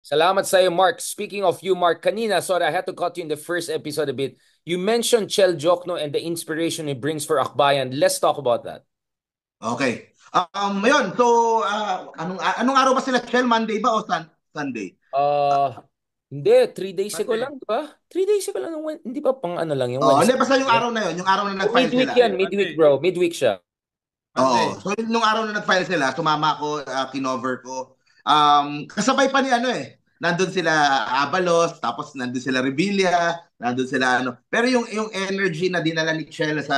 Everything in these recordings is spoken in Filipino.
Salamat sa iyo, Mark. Speaking of you, Mark, kanina, sorry, I had to cut you in the first episode a bit. You mentioned Chel Jokno and the inspiration he brings for Akbayan. Let's talk about that. Okay. Ayun. So, anong araw ba sila? Shell Monday ba o Sunday? Uh, Hindi, 3 days ago Monday. lang, di ba? 3 days ago lang, hindi ba pang ano lang, yung Hindi, Wednesday? basta yung araw na yun, yung araw na Oh, nag-file midweek sila. yan, Monday. midweek Monday. bro. Midweek siya. Oo. Monday. So, nung araw na nag-file sila, sumama ako, kinover ko. Kasabay pa ni ano nandun sila Abalos, tapos nandun sila Revilla, nandun sila ano. Pero yung energy na dinala ni Chel sa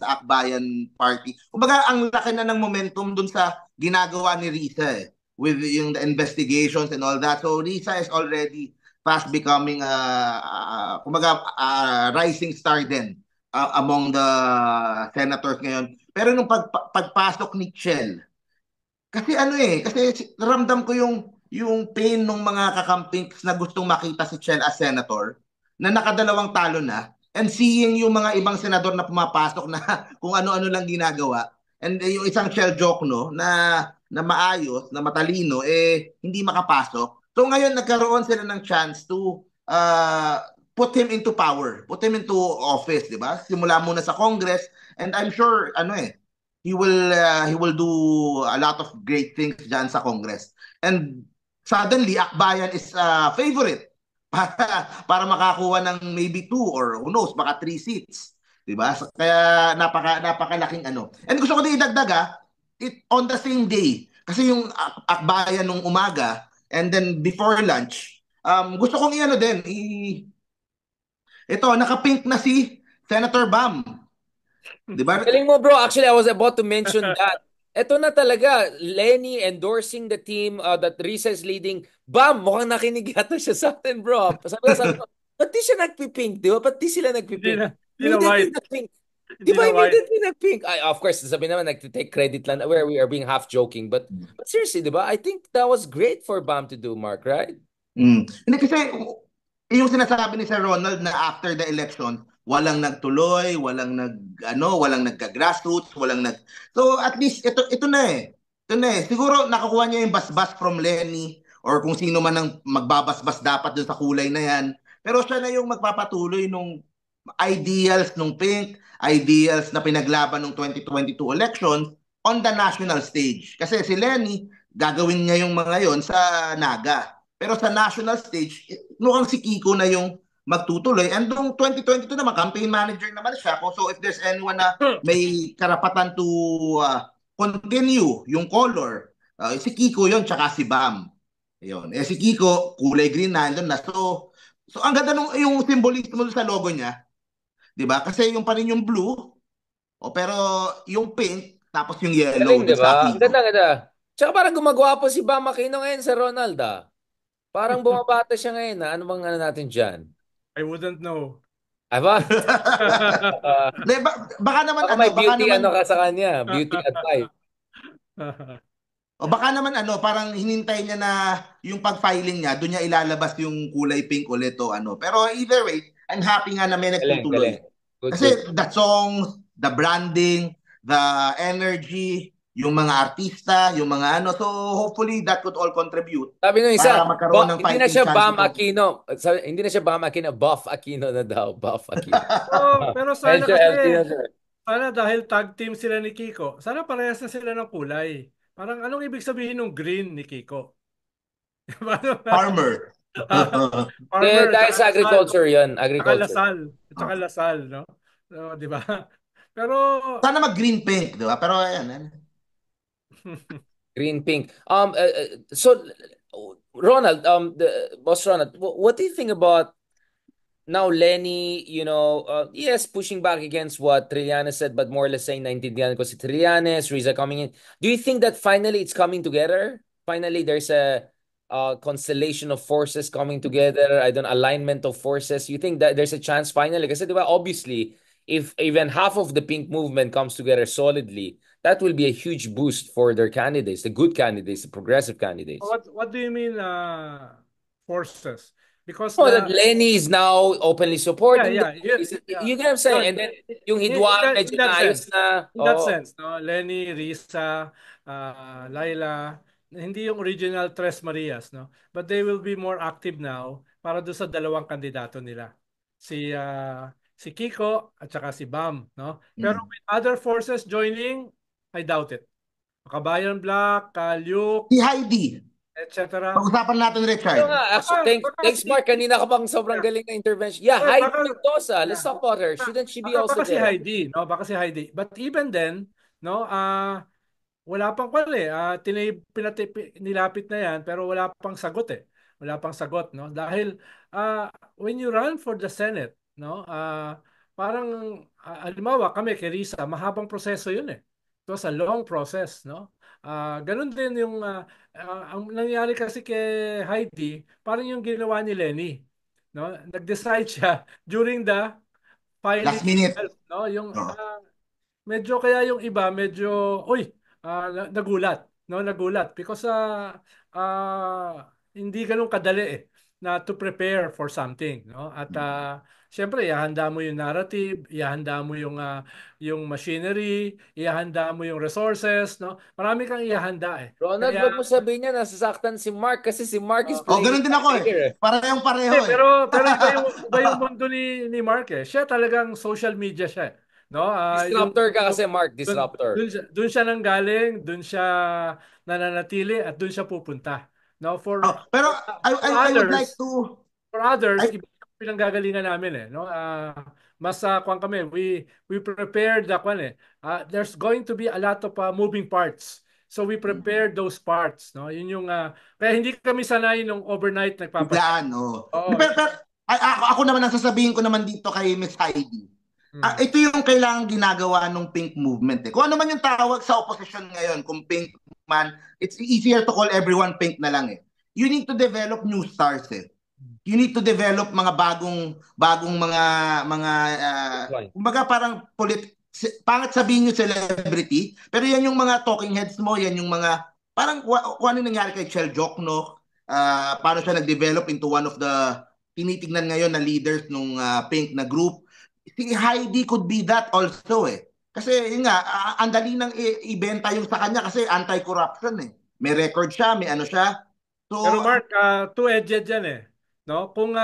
Akbayan Party, kumbaga ang laki na ng momentum dun sa ginagawa ni Risa with yung the investigations and all that. So Risa is already fast becoming kumbaga rising star din among the senators ngayon. Pero nung pagpasok ni Chel, kasi ramdam ko yung pain ng mga kakampings na gustong makita si Chel as senator na nakadalawang talo na and seeing yung mga ibang senador na pumapasok na kung ano-ano lang ginagawa and yung isang Chel Jokno na maayos, na matalino hindi makapasok. So ngayon nagkaroon sila ng chance to put him into power, put him into office, di ba? Simula muna sa Congress and I'm sure he will do a lot of great things dyan sa Congress. And suddenly, Akbayan is favorite para makakuha ng maybe two or who knows, baka three seats. Diba? Kaya napakalaking ano. And gusto ko din idagdag on the same day. Kasi yung Akbayan nung umaga and then before lunch, gusto kong i-ano din, ito, naka-pink na si Senator Bam. Diba? Galing mo, bro. Actually, I was about to mention that. Eto na talaga, Lenny endorsing the team that Risa is leading. Bam! Mukhang nakinig yata siya sa atin, bro. Sabi ko, ba't di siya nagpipink? Di ba? Ba't di sila Hindi nagpipink? na, hindi na Immediately white. nagpink. Di Hindi ba na white. immediately nagpink? Ay, of course, sabi naman, nag-take credit lang where we are being half joking. But seriously, di ba? I think that was great for Bam to do, Mark, right? Hindi kasi yung sinasabi ni Sir Ronald na after the election, walang nagtuloy, walang nagka-grassroots, walang nag So at least ito na eh. Ito na eh. Siguro nakakuha niya yung basbas from Lenny or kung sino man ang magbabasbas dapat dun sa kulay na yan. Pero siya na yung magpapatuloy nung ideals nung Pink, ideals na pinaglaban nung 2022 elections on the national stage. Kasi si Lenny, gagawin niya yung mga yon sa Naga. Pero sa national stage, mukhang si Kiko na yung magtutuloy. And noong 2022 naman, campaign manager naman siya. So if there's anyone na may karapatan to continue yung color, si Kiko yon tsaka si Bam. Yun. Si Kiko, kulay green na, nandun na. So ang ganda nung yung symbolismo sa logo niya, 'di ba? Kasi yung pa rin yung blue, pero yung pink tapos yung yellow Galing, di dun sa ba? Ang ganda, Kiko. ganda. Tsaka parang gumagawa po si Bam Aquino ngayon sa Ronald, ah. Parang bumabata siya ngayon, ah. Ano bang ano natin dyan? I wouldn't know. Ay ba? De, baka naman Baka may baka beauty naman ano ka sa kanya, beauty advice. baka naman parang hinintay niya na yung pag-filing niya, doon niya ilalabas yung kulay pink ulit o ano. Pero either way, I'm happy nga na may Galing, nagtutuloy. galing. Good, Kasi good. the songs, the branding, the energy, yung mga artista, yung mga ano. So hopefully that could all contribute Sabi nung isa, para magkaroon ng hindi na fighting siya chance Bam ito. Aquino. Hindi na siya Bam Aquino, Buff Aquino na daw. Buff Aquino. Pero sana Medyo kasi, healthy na siya. sana dahil tag team sila ni Kiko, sana parehas na sila ng kulay. Parang anong ibig sabihin ng green ni Kiko? Paano na? Farmer. Farmer at Dahil saka sa Lasal. agriculture yan, Saka agriculture. Lasal. At saka Lasal, no? So, di ba? Pero, Sana mag-green pink, di ba? Pero ayan. Green, pink. So, Ronald, Boss Ronald, what do you think about now Lenny, yes, pushing back against what Trillanes said, but more or less saying naintindihan ko si Trillanes, Riza coming in. Do you think that finally it's coming together? Finally, there's a constellation of forces coming together, I don't alignment of forces. You think that there's a chance finally? Kasi diba, obviously, if even half of the pink movement comes together solidly, that will be a huge boost for their candidates, the good candidates, the progressive candidates. what do you mean forces? Because Oh, that Lenny is now openly yeah, supporting them. yeah, yeah, yeah. You get what I'm saying? Yun, And then yung in Hidwaan that in medyo that naayos sense. na. In that Oh, sense, no? Lenny, Risa, Laila, hindi yung original Tres Marias, no? But they will be more active now para doon sa dalawang kandidato nila. Si Kiko at saka si Bam, no? Pero with other forces joining, I doubt it. Kabayan Black, Luke, Si Heidi. etc. Pag-usapan natin, Richard. Thanks, Mark. Kanina ka bang sobrang galing na intervention. Yeah, Heidi Mendoza. Let's talk about her. Shouldn't she be also baka si there? Heidi, no? Baka si Heidi. But even then, no, wala pang nilapit na yan pero wala pang sagot eh. Wala pang sagot, no? Dahil when you run for the Senate, no? Parang halimbawa kami kay Risa, mahabang proseso 'yun eh. It was a long process, no? Ganun din yung ang nangyari kasi kay Heidi, parang yung ginawa ni Lenny, no? Nag-decide siya during the filing Last minute. itself, no? Yung medyo kaya yung iba medyo nagulat, no? Nagulat because hindi ganun kadali eh na to prepare for something, no? At syempre ihahanda mo yung narrative, ihahanda mo yung machinery, ihahanda mo yung resources, no? Marami kang ihahanda eh. Ronald, wag mo sabihin niya nasasaktan si Mark kasi si Mark is ganun din ako eh. Parehong-pareho eh. Pero iba yung mundo ni Mark eh. Siya talagang social media siya eh. No? Disruptor ka kasi, Mark. Disruptor. Doon siya nanggaling, doon siya nananatili at doon siya pupunta. No, pero I would like to for others, iba yung pinanggagalingan namin eh, no? Mas kung kami, we prepared the there's going to be a lot of moving parts. So we prepared those parts, no? Yun yung kaya hindi kami sanay nung overnight nagpapasya. Pero ako naman ang sasabihin ko naman dito kay Miss Heidi. Ito yung kailangan ginagawa ng pink movement eh. Kung ano man yung tawag sa opposition ngayon, kung pink man, it's easier to call everyone pink na lang eh. You need to develop new stars eh. You need to develop mga bagong kumbaga parang pangit sabihin yung celebrity, pero yan yung mga talking heads mo, yan yung mga parang kung ano nangyari kay Chel Jokno, paano siya nag-develop into one of the tinitingnan ngayon na leaders nung pink na group. Si Heidi could be that also eh. Kasi yun nga, ang dali nang ibenta yung sa kanya kasi anti-corruption eh. May record siya, may ano siya. So, pero Mark, two-edged yan eh. No? Kung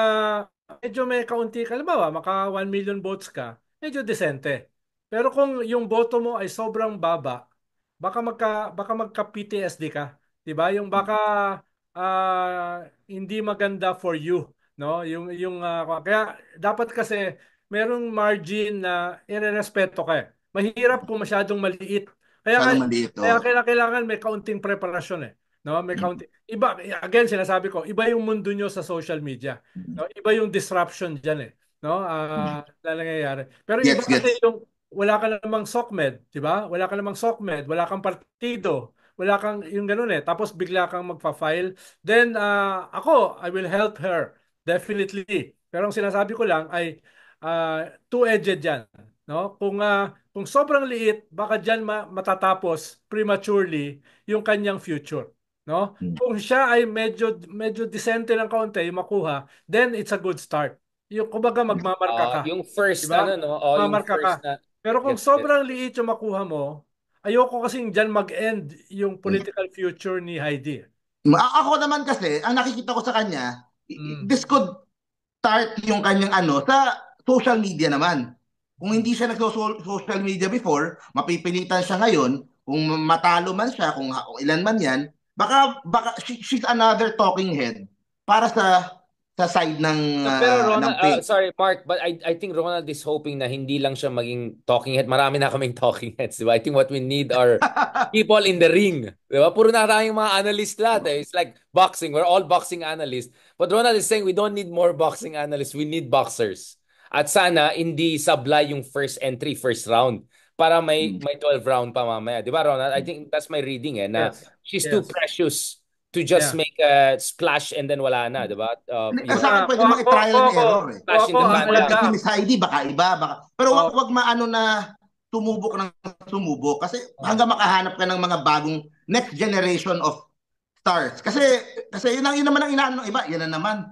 medyo may kaunti ka, halimbawa, maka 1 million votes ka, medyo desente. Pero kung yung boto mo ay sobrang baba, baka magka-PTSD ka. 'Di ba? Yung baka hindi maganda for you, no? Kaya dapat kasi merong margin na irerespeto ka. Mahirap kung masyadong maliit. Kaya kailangan may kaunting preparasyon eh. No, may kaunting. Iba, again sinasabi ko, iba yung mundo nyo sa social media. No? Iba yung disruption diyan eh. No? Na nangyayari. Pero iba kasi yung wala ka namang SOCMED, 'di ba? Wala ka namang SOCMED, wala kang partido, wala kang yung ganun eh. Tapos bigla kang magfa-file. Then ako, I will help her definitely. Pero ang sinasabi ko lang ay two-edged 'yan, no? Kung sobrang liit, baka diyan matatapos prematurely yung kanyang future, no? Kung siya ay medyo decente lang kaunti yung makuha, then it's a good start. Yung kumbaga magmamarka ka. Yung first diba? No? Yung first ka. Pero kung sobrang liit yung makuha mo, ayoko kasing diyan mag-end yung political future ni Heidi. Ako naman kasi, ang nakikita ko sa kanya, this could start yung kanyang sa social media naman. Kung hindi siya nag-social media before, mapipilitan siya ngayon, kung matalo man siya, kung ilan man yan, baka she's another talking head para sa side ng pero Ronald, sorry Mark, but I think Ronald is hoping na hindi lang siya maging talking head. Marami na kaming talking heads, di ba? I think what we need are people in the ring. Di ba? Puro na tayong mga analyst lahat eh. It's like boxing. We're all boxing analysts. But Ronald is saying we don't need more boxing analysts. We need boxers. At sana hindi sablay yung first entry, first round para may 12 round pa mamaya. Di ba Ronald? I think that's my reading eh na she's too precious to just make a splash and then wala na, di ba? Sa akin pwede mo i-trial and error eh. Si Miss Heidi, baka iba. Pero wag maano na tumubok ng tumubok kasi hanggang makahanap ka ng mga bagong next generation of stars. Kasi yun naman ang inaano ng iba. Yan na naman.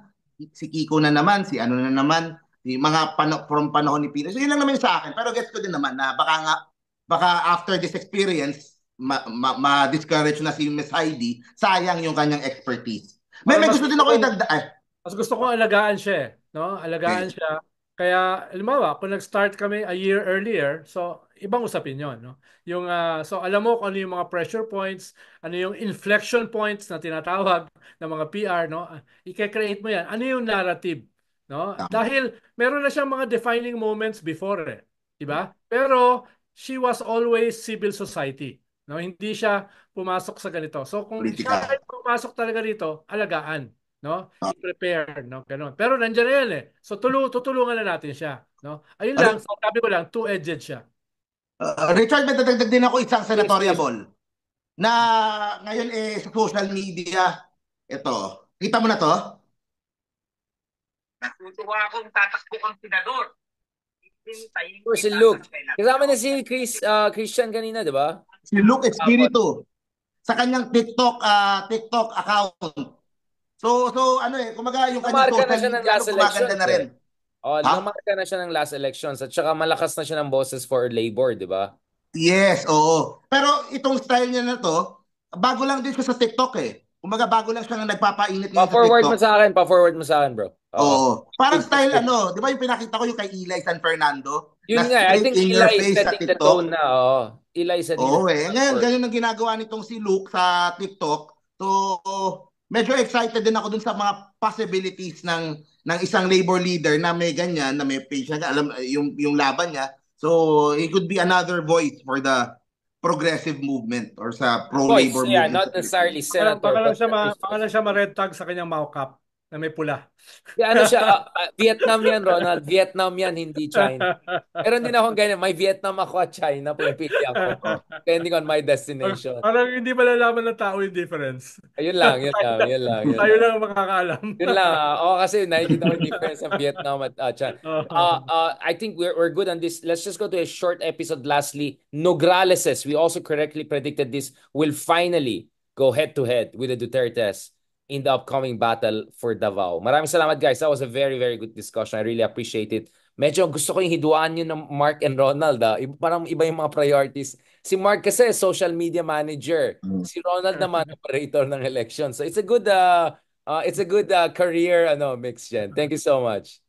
Si Kiko na naman, si ano na naman, si mga from panahon ni Peter. So yun lang naman sa akin. Pero gets ko din naman na baka after this experience, ma-discourage na si Miss Heidi, sayang yung kanyang expertise. May gusto din ako idagdag. Mas gusto ko alagaan siya, no? Alagaan siya. Kaya, halimbawa, kung nag-start kami a year earlier, so ibang usapin yon, no? Yung so alam mo kung ano yung mga pressure points, ano yung inflection points na tinatawag ng mga PR, no? I-create mo yan. Ano yung narrative, no? Dahil meron na siyang mga defining moments before, eh. 'Di ba? Pero she was always civil society, no? Hindi siya pumasok sa ganito. So kung siya ay pumasok talaga dito, alagaan, no? I-prepare, no? Ganun. Pero nandiyan na yan, eh. So tutulungan na natin siya, no? Ayun lang, sabi ko lang, two-edged siya. Richard, may dadagdag din ako isang senatorial na ngayon sa social media. Ito. Kita mo na to? Natutuwa akong tatakbo kang senador. Si Luke. Kasama na si Christian kanina, di ba? Si Luke Espiritu. Sa kanyang TikTok account. So ano kumaga yung kanyang social media gumaganda na rin. Namarka na siya ng last elections at saka malakas na siya ng boses for labor, di ba? Yes, oo. Pero itong style niya na to, bago lang din siya sa TikTok eh. Kumaga bago lang siya nagpapainit ngayon sa TikTok. Pa-forward mo sa akin, bro. Oo. Parang style di ba yung pinakita ko yung kay Eli San Fernando? Yun nga, I think Eli setting the tone na. Eli setting the tone. Ngayon, ganyan ang ginagawa nitong si Luke sa TikTok. So, medyo excited din ako dun sa mga possibilities ng isang labor leader na may ganyan, na may page na alam yung laban niya. So, it could be another voice for the progressive movement or sa pro-labor movement. Yeah, not necessarily senator. Baka lang siya ma-red tag sa kanyang mouth na may pula. Ano siya, Vietnam yan, Ronald. Vietnam yan, hindi China. Meron din akong ganyan, may Vietnam ako at China, pumipili ako. Depending on my destination. Parang hindi malalaman ng tao yung difference. Yun lang. Tayo lang ang makakaalam. Yun lang. Kasi nakikita ko yung difference ng Vietnam at China. I think we're good on this. Let's just go to a short episode lastly. Nograleses, we also correctly predicted this, will finally go head-to-head with the Dutertes in the upcoming battle for Davao. Maraming salamat, guys. That was a very, very good discussion. I really appreciate it. Medyo gusto ko yung hiduan nyo ng Mark and Ronald. Parang iba yung mga priorities. Si Mark kasi social media manager. Si Ronald naman operator ng election. So it's a good career mix yan. Thank you so much.